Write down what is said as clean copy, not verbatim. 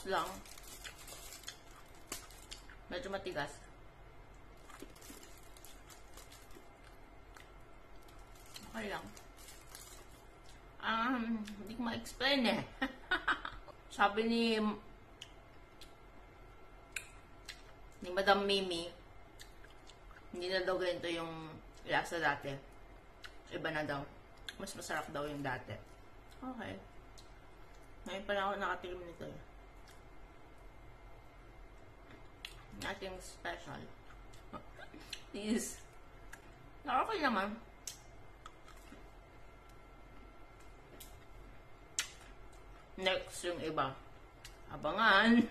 lang. Medyo matigas. Okay lang. Hindi ko ma-explain eh. Sabi ni Madam Mimi, hindi na daw ganito yung lasa dati. Iba na daw. Mas masarap daw yung dati. Okay. Ngayon pala ako nakatikim nito eh. Nothing special. Please. Okay naman. Next yung iba. Abangan.